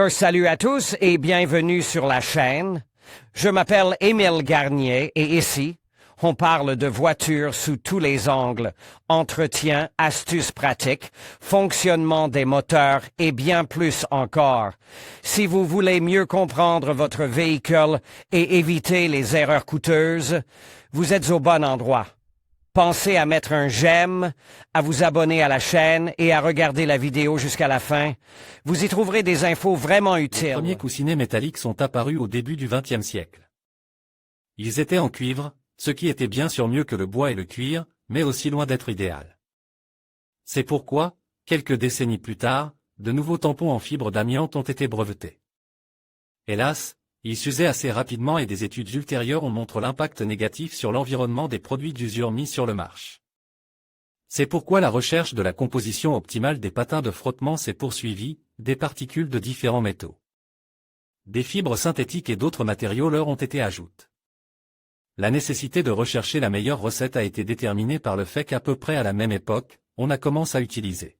Salut à tous et bienvenue sur la chaîne. Je m'appelle Émile Garnier et ici, on parle de voitures sous tous les angles, entretien, astuces pratiques, fonctionnement des moteurs et bien plus encore. Si vous voulez mieux comprendre votre véhicule et éviter les erreurs coûteuses, vous êtes au bon endroit. Pensez à mettre un j'aime, à vous abonner à la chaîne et à regarder la vidéo jusqu'à la fin. Vous y trouverez des infos vraiment utiles. Les premiers coussinets métalliques sont apparus au début du XXe siècle. Ils étaient en cuivre, ce qui était bien sûr mieux que le bois et le cuir, mais aussi loin d'être idéal. C'est pourquoi, quelques décennies plus tard, de nouveaux tampons en fibre d'amiante ont été brevetés. Hélas, ils s'usaient assez rapidement et des études ultérieures ont montré l'impact négatif sur l'environnement des produits d'usure mis sur le marché. C'est pourquoi la recherche de la composition optimale des patins de frottement s'est poursuivie, des particules de différents métaux. Des fibres synthétiques et d'autres matériaux leur ont été ajoutés. La nécessité de rechercher la meilleure recette a été déterminée par le fait qu'à peu près à la même époque, on a commencé à utiliser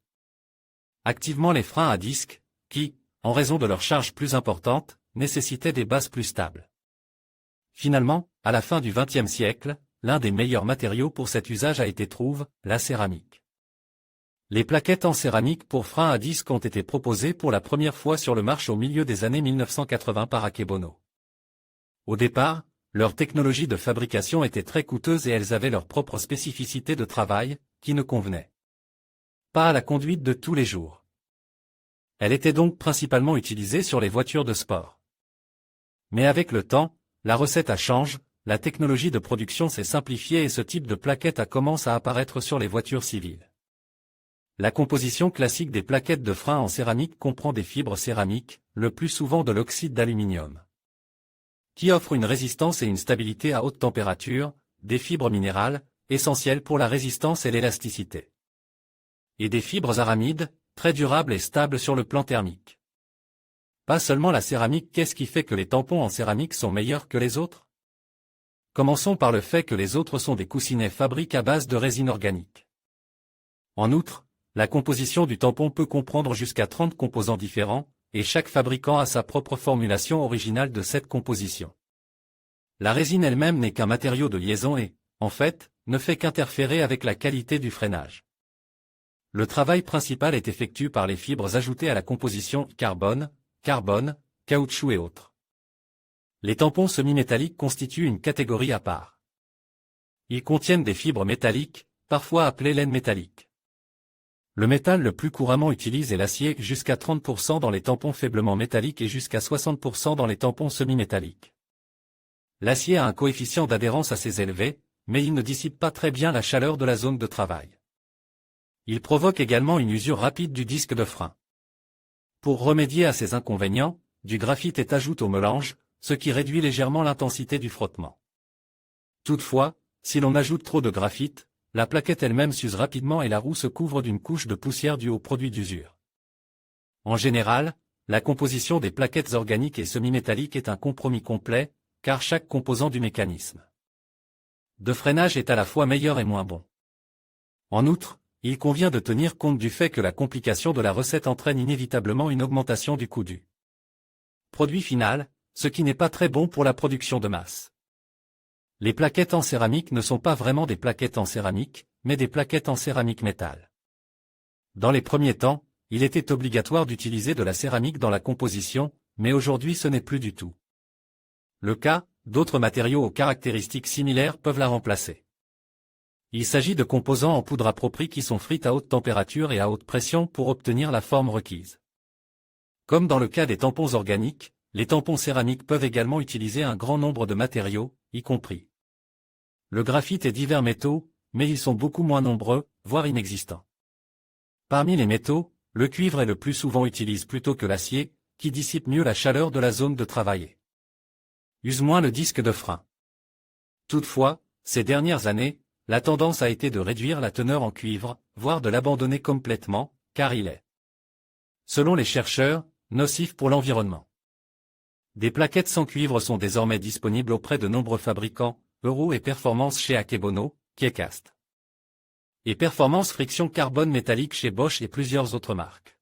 activement les freins à disque, qui, en raison de leur charge plus importante, nécessitaient des bases plus stables. Finalement, à la fin du XXe siècle, l'un des meilleurs matériaux pour cet usage a été trouvé, la céramique. Les plaquettes en céramique pour freins à disque ont été proposées pour la première fois sur le marché au milieu des années 1980 par Akebono. Au départ, leur technologie de fabrication était très coûteuse et elles avaient leurs propres spécificités de travail, qui ne convenaient pas à la conduite de tous les jours. Elle était donc principalement utilisée sur les voitures de sport. Mais avec le temps, la recette a changé, la technologie de production s'est simplifiée et ce type de plaquette a commencé à apparaître sur les voitures civiles. La composition classique des plaquettes de frein en céramique comprend des fibres céramiques, le plus souvent de l'oxyde d'aluminium, qui offre une résistance et une stabilité à haute température, des fibres minérales, essentielles pour la résistance et l'élasticité, et des fibres aramides, très durables et stables sur le plan thermique. Pas seulement la céramique, qu'est-ce qui fait que les tampons en céramique sont meilleurs que les autres? Commençons par le fait que les autres sont des coussinets fabriqués à base de résine organique. En outre, la composition du tampon peut comprendre jusqu'à 30 composants différents, et chaque fabricant a sa propre formulation originale de cette composition. La résine elle-même n'est qu'un matériau de liaison et, en fait, ne fait qu'interférer avec la qualité du freinage. Le travail principal est effectué par les fibres ajoutées à la composition carbone, caoutchouc et autres. Les tampons semi-métalliques constituent une catégorie à part. Ils contiennent des fibres métalliques, parfois appelées laine métallique. Le métal le plus couramment utilisé est l'acier, jusqu'à 30% dans les tampons faiblement métalliques et jusqu'à 60% dans les tampons semi-métalliques. L'acier a un coefficient d'adhérence assez élevé, mais il ne dissipe pas très bien la chaleur de la zone de travail. Il provoque également une usure rapide du disque de frein. Pour remédier à ces inconvénients, du graphite est ajouté au mélange, ce qui réduit légèrement l'intensité du frottement. Toutefois, si l'on ajoute trop de graphite, la plaquette elle-même s'use rapidement et la roue se couvre d'une couche de poussière due aux produits d'usure. En général, la composition des plaquettes organiques et semi-métalliques est un compromis complet, car chaque composant du mécanisme de freinage est à la fois meilleur et moins bon. En outre, il convient de tenir compte du fait que la complication de la recette entraîne inévitablement une augmentation du coût du produit final, ce qui n'est pas très bon pour la production de masse. Les plaquettes en céramique ne sont pas vraiment des plaquettes en céramique, mais des plaquettes en céramique métal. Dans les premiers temps, il était obligatoire d'utiliser de la céramique dans la composition, mais aujourd'hui ce n'est plus du tout le cas, d'autres matériaux aux caractéristiques similaires peuvent la remplacer. Il s'agit de composants en poudre appropriés qui sont frites à haute température et à haute pression pour obtenir la forme requise. Comme dans le cas des tampons organiques, les tampons céramiques peuvent également utiliser un grand nombre de matériaux, y compris le graphite et divers métaux, mais ils sont beaucoup moins nombreux, voire inexistants. Parmi les métaux, le cuivre est le plus souvent utilisé plutôt que l'acier, qui dissipe mieux la chaleur de la zone de travail. Use moins le disque de frein. Toutefois, ces dernières années, la tendance a été de réduire la teneur en cuivre, voire de l'abandonner complètement, car il est, selon les chercheurs, nocif pour l'environnement. Des plaquettes sans cuivre sont désormais disponibles auprès de nombreux fabricants, Euro et Performance chez Akebono, Kiecast, et Performance Friction Carbone Métallique chez Bosch et plusieurs autres marques.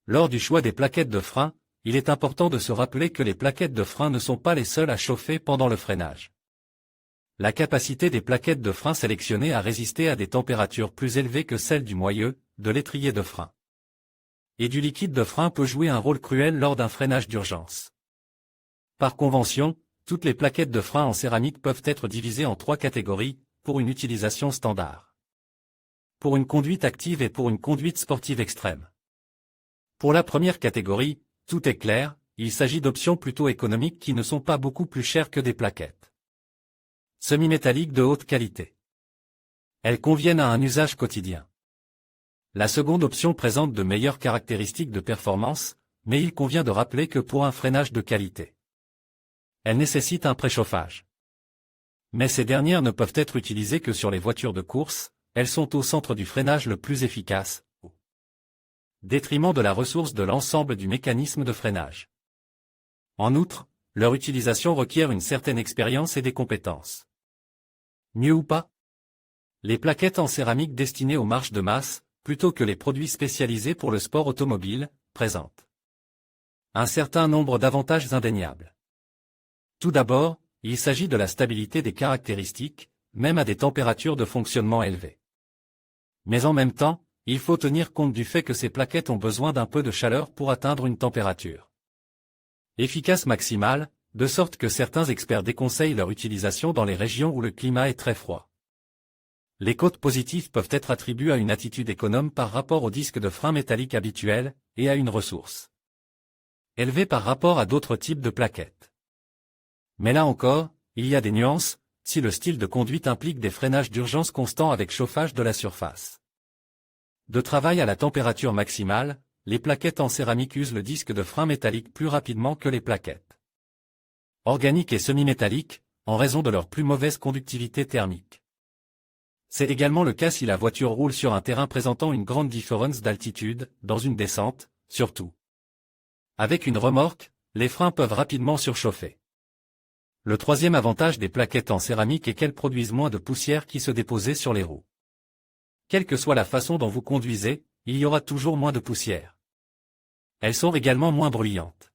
Lors du choix des plaquettes de frein, il est important de se rappeler que les plaquettes de frein ne sont pas les seules à chauffer pendant le freinage. La capacité des plaquettes de frein sélectionnées à résister à des températures plus élevées que celles du moyeu, de l'étrier de frein et du liquide de frein peut jouer un rôle cruel lors d'un freinage d'urgence. Par convention, toutes les plaquettes de frein en céramique peuvent être divisées en 3 catégories, pour une utilisation standard, pour une conduite active et pour une conduite sportive extrême. Pour la première catégorie, tout est clair, il s'agit d'options plutôt économiques qui ne sont pas beaucoup plus chères que des plaquettes semi-métalliques de haute qualité. Elles conviennent à un usage quotidien. La seconde option présente de meilleures caractéristiques de performance, mais il convient de rappeler que pour un freinage de qualité, elles nécessitent un préchauffage. Mais ces dernières ne peuvent être utilisées que sur les voitures de course, elles sont au centre du freinage le plus efficace, au détriment de la ressource de l'ensemble du mécanisme de freinage. En outre, leur utilisation requiert une certaine expérience et des compétences. Mieux ou pas? Les plaquettes en céramique destinées aux marches de masse, plutôt que les produits spécialisés pour le sport automobile, présentent un certain nombre d'avantages indéniables. Tout d'abord, il s'agit de la stabilité des caractéristiques, même à des températures de fonctionnement élevées. Mais en même temps, il faut tenir compte du fait que ces plaquettes ont besoin d'un peu de chaleur pour atteindre une température efficace maximale, de sorte que certains experts déconseillent leur utilisation dans les régions où le climat est très froid. Les cotes positives peuvent être attribuées à une attitude économe par rapport au disque de frein métallique habituel, et à une ressource élevée par rapport à d'autres types de plaquettes. Mais là encore, il y a des nuances, si le style de conduite implique des freinages d'urgence constants avec chauffage de la surface de travail à la température maximale, les plaquettes en céramique usent le disque de frein métallique plus rapidement que les plaquettes organiques et semi-métalliques, en raison de leur plus mauvaise conductivité thermique. C'est également le cas si la voiture roule sur un terrain présentant une grande différence d'altitude, dans une descente, surtout. Avec une remorque, les freins peuvent rapidement surchauffer. Le troisième avantage des plaquettes en céramique est qu'elles produisent moins de poussière qui se déposait sur les roues. Quelle que soit la façon dont vous conduisez, il y aura toujours moins de poussière. Elles sont également moins bruyantes.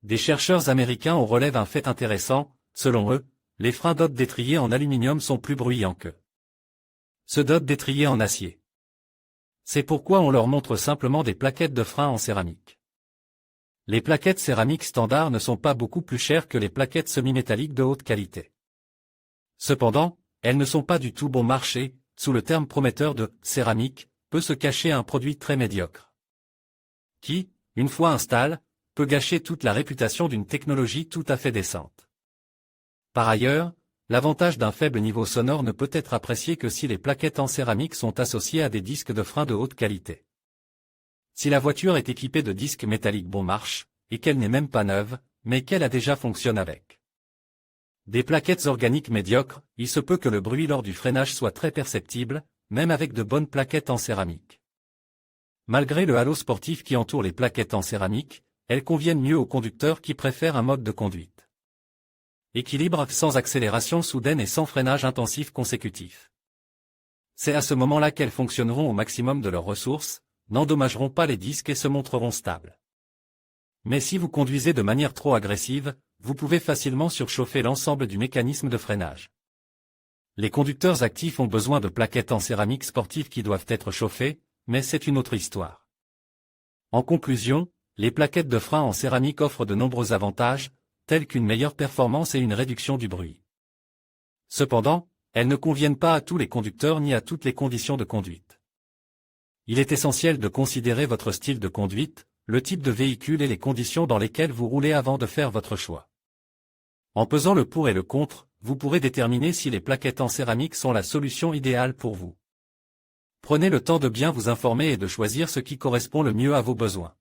Des chercheurs américains en relèvent un fait intéressant, selon eux, les freins d'hôtes d'étrier en aluminium sont plus bruyants que ceux d'hôtes d'étrier en acier. C'est pourquoi on leur montre simplement des plaquettes de frein en céramique. Les plaquettes céramiques standards ne sont pas beaucoup plus chères que les plaquettes semi-métalliques de haute qualité. Cependant, elles ne sont pas du tout bon marché, sous le terme prometteur de « céramique », peut se cacher un produit très médiocre, qui, une fois installé, peut gâcher toute la réputation d'une technologie tout à fait décente. Par ailleurs, l'avantage d'un faible niveau sonore ne peut être apprécié que si les plaquettes en céramique sont associées à des disques de frein de haute qualité. Si la voiture est équipée de disques métalliques bon marche, et qu'elle n'est même pas neuve, mais qu'elle a déjà fonctionné avec des plaquettes organiques médiocres, il se peut que le bruit lors du freinage soit très perceptible, même avec de bonnes plaquettes en céramique. Malgré le halo sportif qui entoure les plaquettes en céramique, elles conviennent mieux aux conducteurs qui préfèrent un mode de conduite équilibre sans accélération soudaine et sans freinage intensif consécutif. C'est à ce moment-là qu'elles fonctionneront au maximum de leurs ressources, n'endommageront pas les disques et se montreront stables. Mais si vous conduisez de manière trop agressive, vous pouvez facilement surchauffer l'ensemble du mécanisme de freinage. Les conducteurs actifs ont besoin de plaquettes en céramique sportive qui doivent être chauffées, mais c'est une autre histoire. En conclusion, les plaquettes de frein en céramique offrent de nombreux avantages, tels qu'une meilleure performance et une réduction du bruit. Cependant, elles ne conviennent pas à tous les conducteurs ni à toutes les conditions de conduite. Il est essentiel de considérer votre style de conduite, le type de véhicule et les conditions dans lesquelles vous roulez avant de faire votre choix. En pesant le pour et le contre, vous pourrez déterminer si les plaquettes en céramique sont la solution idéale pour vous. Prenez le temps de bien vous informer et de choisir ce qui correspond le mieux à vos besoins.